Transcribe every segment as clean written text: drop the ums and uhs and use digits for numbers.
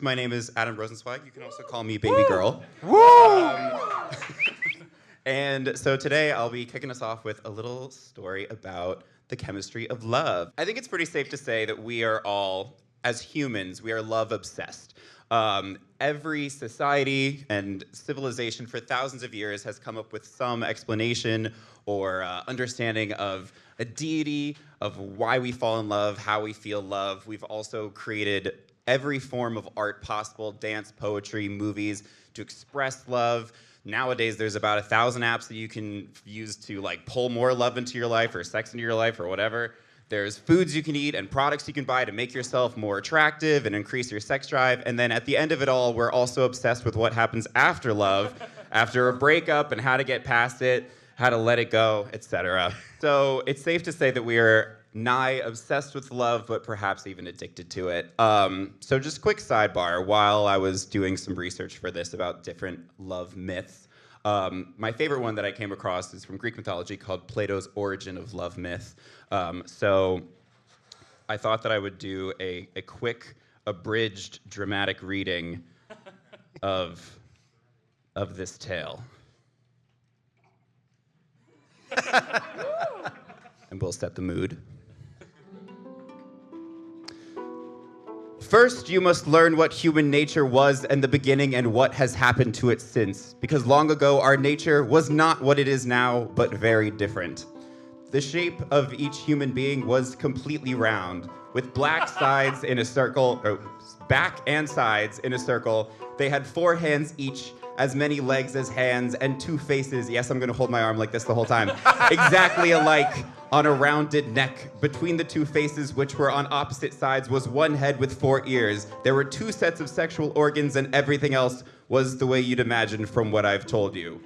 My name is Adam Rosenzweig. You can also call me Baby Girl. Woo! And so today I'll be kicking us off with a little story about the chemistry of love. I think it's pretty safe to say that we are all, as humans, we are love obsessed. Every society and civilization for thousands of years has come up with some explanation or understanding of a deity, of why we fall in love, how we feel love. We've also created every form of art possible, dance, poetry, movies, to express love. Nowadays, there's about 1,000 apps that you can use to like pull more love into your life or sex into your life or whatever. There's foods you can eat and products you can buy to make yourself more attractive and increase your sex drive. And then at the end of it all, we're also obsessed with what happens after love, after a breakup and how to get past it, how to let it go, etc. So it's safe to say that we are nigh obsessed with love, but perhaps even addicted to it. So just quick sidebar, while I was doing some research for this about different love myths, my favorite one that I came across is from Greek mythology called Plato's Origin of Love myth. So I thought that I would do a quick, abridged, dramatic reading of this tale. And we'll set the mood. First, you must learn what human nature was in the beginning and what has happened to it since, because long ago our nature was not what it is now, but very different. The shape of each human being was completely round, with black sides in a circle, or back and sides in a circle. They had 4 hands each, as many legs as hands, and 2 faces. Yes, I'm gonna hold my arm like this the whole time. Exactly alike on a rounded neck. Between the 2 faces, which were on opposite sides, was 1 head with 4 ears. There were 2 sets of sexual organs, and everything else was the way you'd imagine from what I've told you.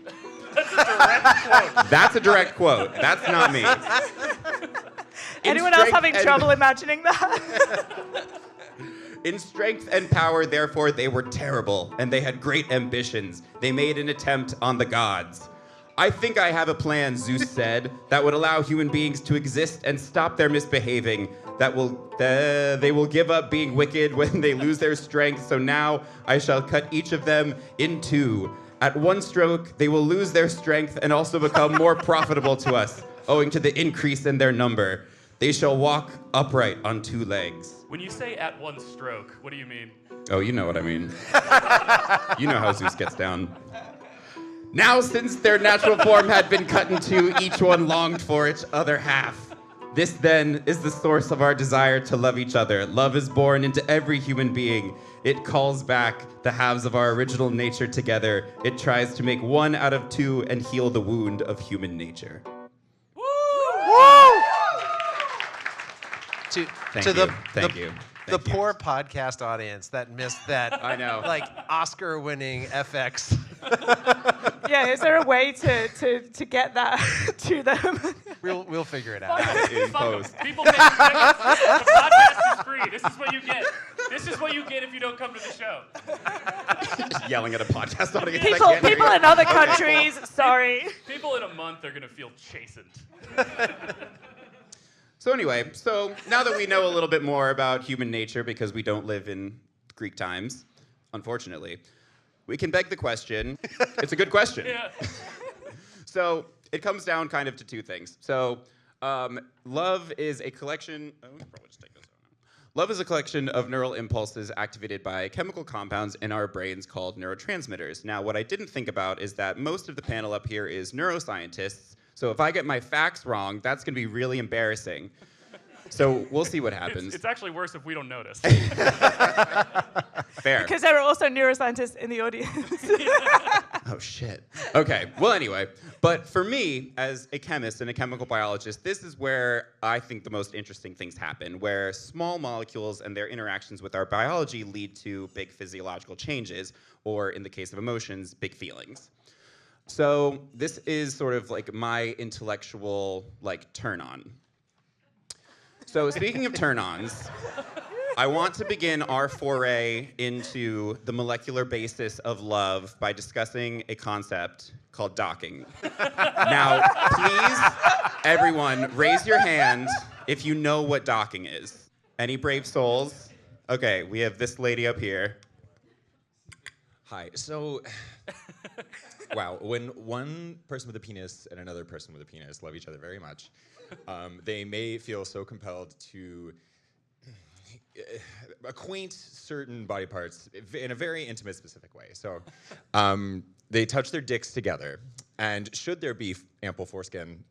That's a direct quote. That's not me. Anyone else having trouble imagining that? In strength and power, therefore, they were terrible, and they had great ambitions. They made an attempt on the gods. I think I have a plan, Zeus said, that would allow human beings to exist and stop their misbehaving. They will give up being wicked when they lose their strength, so now I shall cut each of them in 2. At 1 stroke, they will lose their strength and also become more profitable to us, owing to the increase in their number. They shall walk upright on 2 legs. When you say at 1 stroke, what do you mean? Oh, you know what I mean. You know how Zeus gets down. Now, since their natural form had been cut in 2, each one longed for its other half. This, then, is the source of our desire to love each other. Love is born into every human being. It calls back the halves of our original nature together. It tries to make 1 out of 2 and heal the wound of human nature. Thank you. The poor podcast audience that missed that. I know. Like Oscar-winning FX. Yeah, is there a way to get that to them? We'll figure it out. In post. People pay tickets. The podcast is free. This is what you get. This is what you get if you don't come to the show. Just yelling at a podcast audience. People in other countries, sorry. People in a month are going to feel chastened. So anyway, now that we know a little bit more about human nature, because we don't live in Greek times, unfortunately, we can beg the question. It's a good question. Yeah. So it comes down kind of to 2 things. So love is a collection. Oh, we can probably just take this out. Love is a collection of neural impulses activated by chemical compounds in our brains called neurotransmitters. Now, what I didn't think about is that most of the panel up here is neuroscientists. So if I get my facts wrong, that's going to be really embarrassing. So we'll see what happens. It's actually worse if we don't notice. Fair. Because there are also neuroscientists in the audience. Oh, shit. Okay. Well, anyway. But for me, as a chemist and a chemical biologist, this is where I think the most interesting things happen, where small molecules and their interactions with our biology lead to big physiological changes, or in the case of emotions, big feelings. So this is sort of like my intellectual turn on. So speaking of turn-ons, I want to begin our foray into the molecular basis of love by discussing a concept called docking. Now, please, everyone, raise your hand if you know what docking is. Any brave souls? Okay, we have this lady up here. Hi. So, wow, when one person with a penis and another person with a penis love each other very much, they may feel so compelled to acquaint certain body parts in a very intimate, specific way. So, they touch their dicks together, and should there be ample foreskin,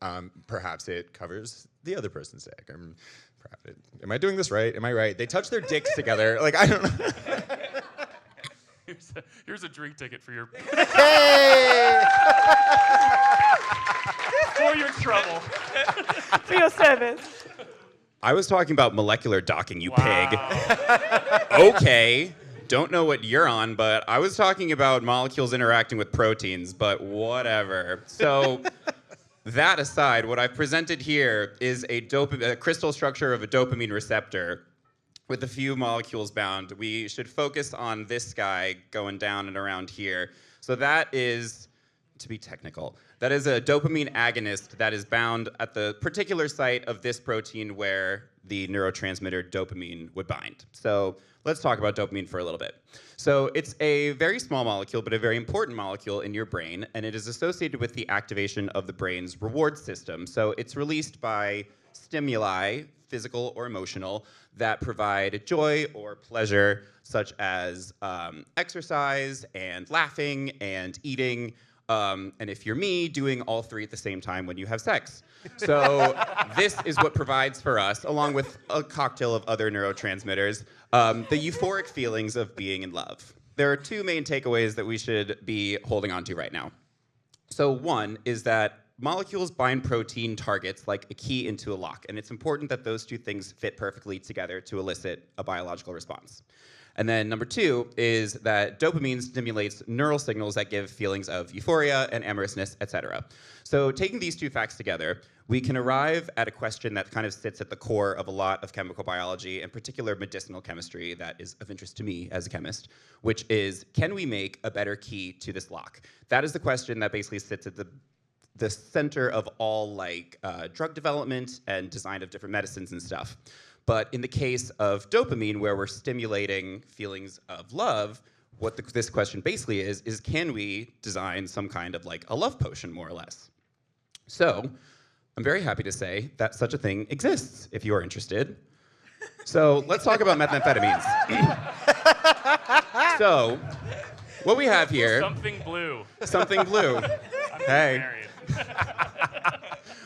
perhaps it covers the other person's dick. Am I doing this right? Am I right? They touch their dicks together. Like, I don't know. Here's a drink ticket for your Hey! for your trouble. For your service. I was talking about molecular docking, you Wow. pig. Okay. Don't know what you're on, but I was talking about molecules interacting with proteins, but whatever. So that aside, what I've presented here is a crystal structure of a dopamine receptor with a few molecules bound. We should focus on this guy going down and around here. So that is, to be technical, that is a dopamine agonist that is bound at the particular site of this protein where the neurotransmitter dopamine would bind. So let's talk about dopamine for a little bit. So it's a very small molecule, but a very important molecule in your brain, and it is associated with the activation of the brain's reward system. So it's released by stimuli, physical or emotional, that provide joy or pleasure, such as exercise and laughing and eating, and if you're me, doing all three at the same time when you have sex. So this is what provides for us, along with a cocktail of other neurotransmitters, the euphoric feelings of being in love. There are two main takeaways that we should be holding on to right now. So one is that molecules bind protein targets like a key into a lock, and it's important that those two things fit perfectly together to elicit a biological response. And then number two is that dopamine stimulates neural signals that give feelings of euphoria and amorousness, etc. So taking these two facts together, we can arrive at a question that kind of sits at the core of a lot of chemical biology, in particular medicinal chemistry, that is of interest to me as a chemist, which is, can we make a better key to this lock? That is the question that basically sits at the center of all drug development and design of different medicines and stuff. But in the case of dopamine, where we're stimulating feelings of love, what this question basically is can we design some kind of a love potion, more or less? So I'm very happy to say that such a thing exists, if you are interested. So let's talk about methamphetamines. So what we have here... Something blue. Something blue. Hey. Married.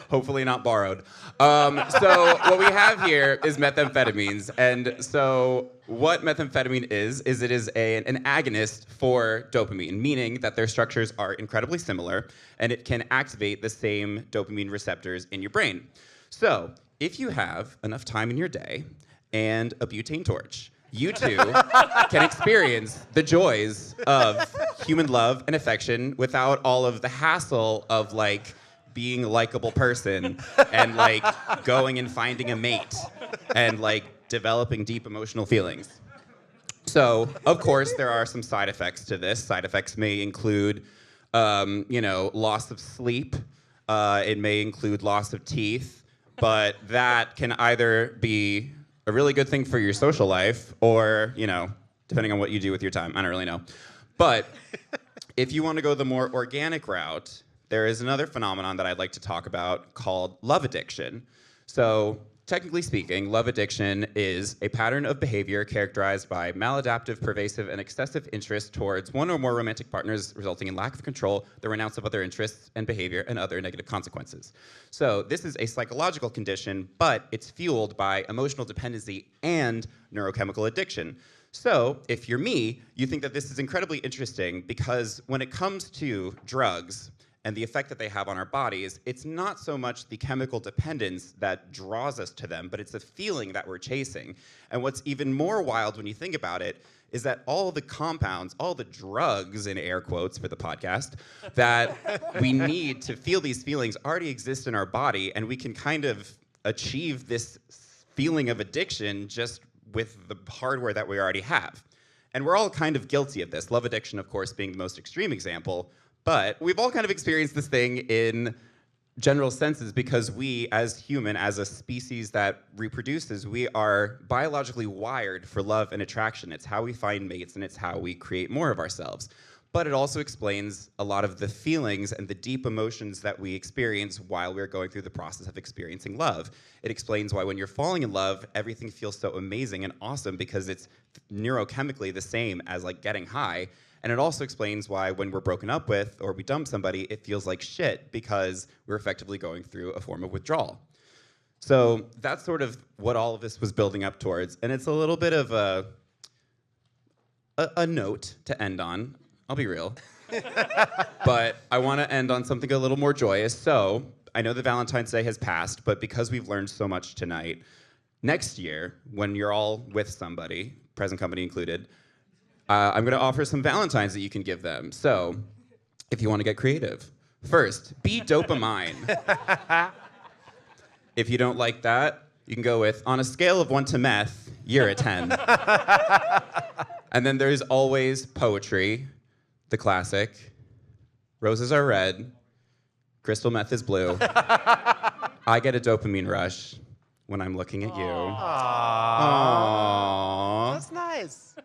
Hopefully not borrowed. So what we have here is methamphetamines. And so what methamphetamine is it is an agonist for dopamine, meaning that their structures are incredibly similar, and it can activate the same dopamine receptors in your brain. So if you have enough time in your day and a butane torch, you too can experience the joys of human love and affection without all of the hassle of being a likable person and going and finding a mate and developing deep emotional feelings. So, of course, there are some side effects to this. Side effects may include, loss of sleep. It may include loss of teeth, but that can either be a really good thing for your social life or, depending on what you do with your time. I don't really know. But if you want to go the more organic route, there is another phenomenon that I'd like to talk about called love addiction. So, technically speaking, love addiction is a pattern of behavior characterized by maladaptive, pervasive, and excessive interest towards one or more romantic partners, resulting in lack of control, the renounce of other interests and behavior, and other negative consequences. So, this is a psychological condition, but it's fueled by emotional dependency and neurochemical addiction. So, if you're me, you think that this is incredibly interesting because when it comes to drugs, and the effect that they have on our bodies, it's not so much the chemical dependence that draws us to them, but it's the feeling that we're chasing. And what's even more wild when you think about it is that all the compounds, all the drugs, in air quotes for the podcast, that we need to feel these feelings already exist in our body, and we can kind of achieve this feeling of addiction just with the hardware that we already have. And we're all kind of guilty of this. Love addiction, of course, being the most extreme example. But we've all kind of experienced this thing in general sense is because we, as a species that reproduces, we are biologically wired for love and attraction. It's how we find mates, and it's how we create more of ourselves. But it also explains a lot of the feelings and the deep emotions that we experience while we're going through the process of experiencing love. It explains why when you're falling in love, everything feels so amazing and awesome because it's neurochemically the same as like getting high. And it also explains why when we're broken up with or we dump somebody, it feels like shit because we're effectively going through a form of withdrawal. So that's sort of what all of this was building up towards. And it's a little bit of a note to end on. I'll be real. But I want to end on something a little more joyous. So I know that Valentine's Day has passed, but because we've learned so much tonight, next year, when you're all with somebody, present company included, I'm going to offer some Valentines that you can give them. So if you want to get creative, first, be dopamine. If you don't like that, you can go with, on a scale of 1 to meth, you're a 10. And then there's always poetry. The classic, roses are red, crystal meth is blue. I get a dopamine rush when I'm looking at you. Aww. Aww. That's nice.